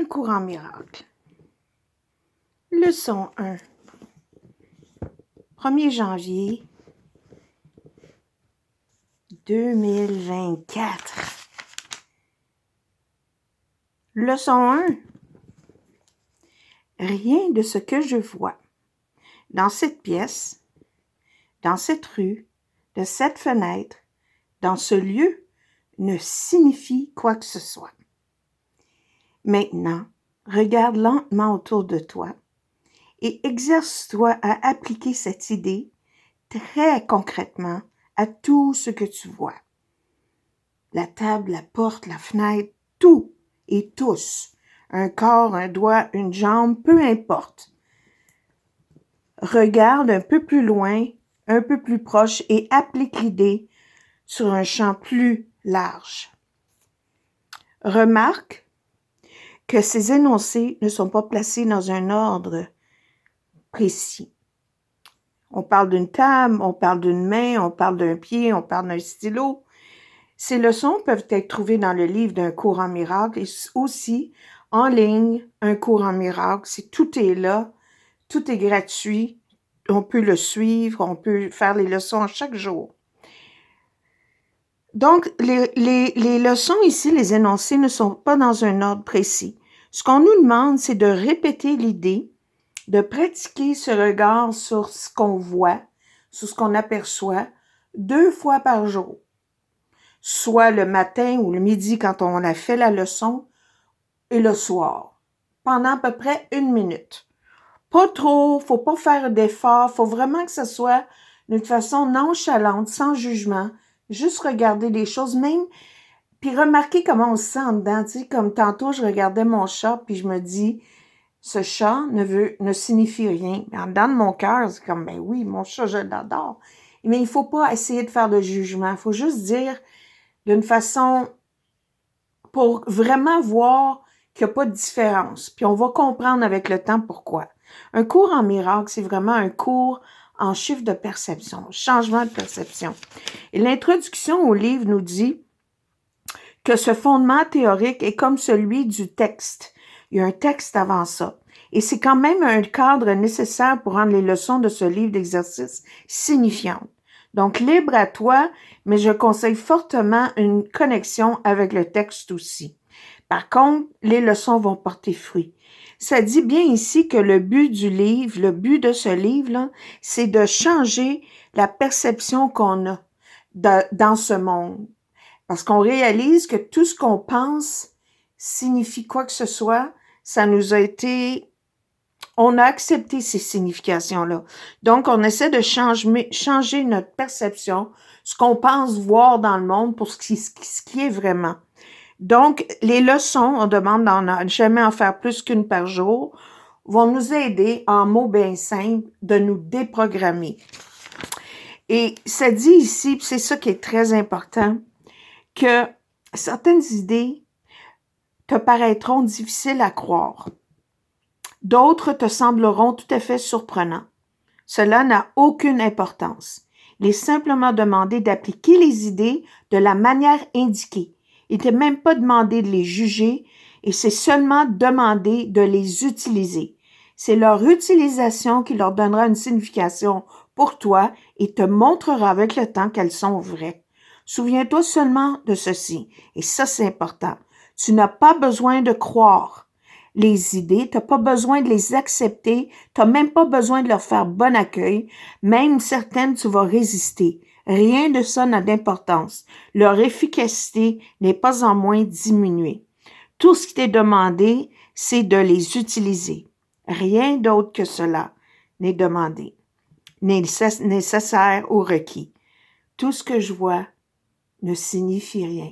Un cours en miracle. Leçon 1. 1er janvier 2024. Leçon 1. Rien de ce que je vois dans cette pièce, dans cette rue, de cette fenêtre, dans ce lieu, ne signifie quoi que ce soit. Maintenant, regarde lentement autour de toi et exerce-toi à appliquer cette idée très concrètement à tout ce que tu vois. La table, la porte, la fenêtre, tout et tous. Un corps, un doigt, une jambe, peu importe. Regarde un peu plus loin, un peu plus proche et applique l'idée sur un champ plus large. Remarque que ces énoncés ne sont pas placés dans un ordre précis. On parle d'une table, on parle d'une main, on parle d'un pied, on parle d'un stylo. Ces leçons peuvent être trouvées dans le livre d'un cours en miracle et aussi en ligne, un cours en miracle. Tout est là, tout est gratuit. On peut le suivre, on peut faire les leçons chaque jour. Donc, les leçons ici, les énoncés ne sont pas dans un ordre précis. Ce qu'on nous demande, c'est de répéter l'idée, de pratiquer ce regard sur ce qu'on voit, sur ce qu'on aperçoit, 2 fois par jour. Soit le matin ou le midi quand on a fait la leçon et le soir, pendant à peu près 1 minute. Pas trop, faut pas faire d'efforts, faut vraiment que ce soit d'une façon nonchalante, sans jugement, juste regarder les choses, même, puis remarquer comment on se sent en dedans, tu sais, comme tantôt, je regardais mon chat, puis je me dis, ce chat ne signifie rien. Mais en dedans de mon cœur, c'est comme, ben oui, mon chat, je l'adore. Mais il faut pas essayer de faire de jugement, il faut juste dire d'une façon pour vraiment voir qu'il n'y a pas de différence. Puis on va comprendre avec le temps pourquoi. Un cours en miracle, c'est vraiment un cours en chiffre de perception, changement de perception. Et l'introduction au livre nous dit que ce fondement théorique est comme celui du texte. Il y a un texte avant ça. Et c'est quand même un cadre nécessaire pour rendre les leçons de ce livre d'exercice signifiantes. Donc, libre à toi, mais je conseille fortement une connexion avec le texte aussi. Par contre, les leçons vont porter fruit. Ça dit bien ici que le but du livre, le but de ce livre-là, c'est de changer la perception qu'on a dans ce monde. Parce qu'on réalise que tout ce qu'on pense signifie quoi que ce soit, ça nous a été... On a accepté ces significations-là. Donc, on essaie de changer notre perception, ce qu'on pense voir dans le monde pour ce qui est vraiment. Donc, les leçons, on demande d'en jamais en faire plus qu'une par jour, vont nous aider, en mots bien simples, de nous déprogrammer. Et ça dit ici, c'est ça qui est très important, que certaines idées te paraîtront difficiles à croire. D'autres te sembleront tout à fait surprenants. Cela n'a aucune importance. Il est simplement demandé d'appliquer les idées de la manière indiquée. Il n'est même pas demandé de les juger et c'est seulement demandé de les utiliser. C'est leur utilisation qui leur donnera une signification pour toi et te montrera avec le temps qu'elles sont vraies. Souviens-toi seulement de ceci, et ça c'est important. Tu n'as pas besoin de croire les idées, tu n'as pas besoin de les accepter, tu n'as même pas besoin de leur faire bon accueil, même certaines tu vas résister. Rien de ça n'a d'importance. Leur efficacité n'est pas en moins diminuée. Tout ce qui t'est demandé, c'est de les utiliser. Rien d'autre que cela n'est demandé, n'est nécessaire ou requis. Tout ce que je vois ne signifie rien.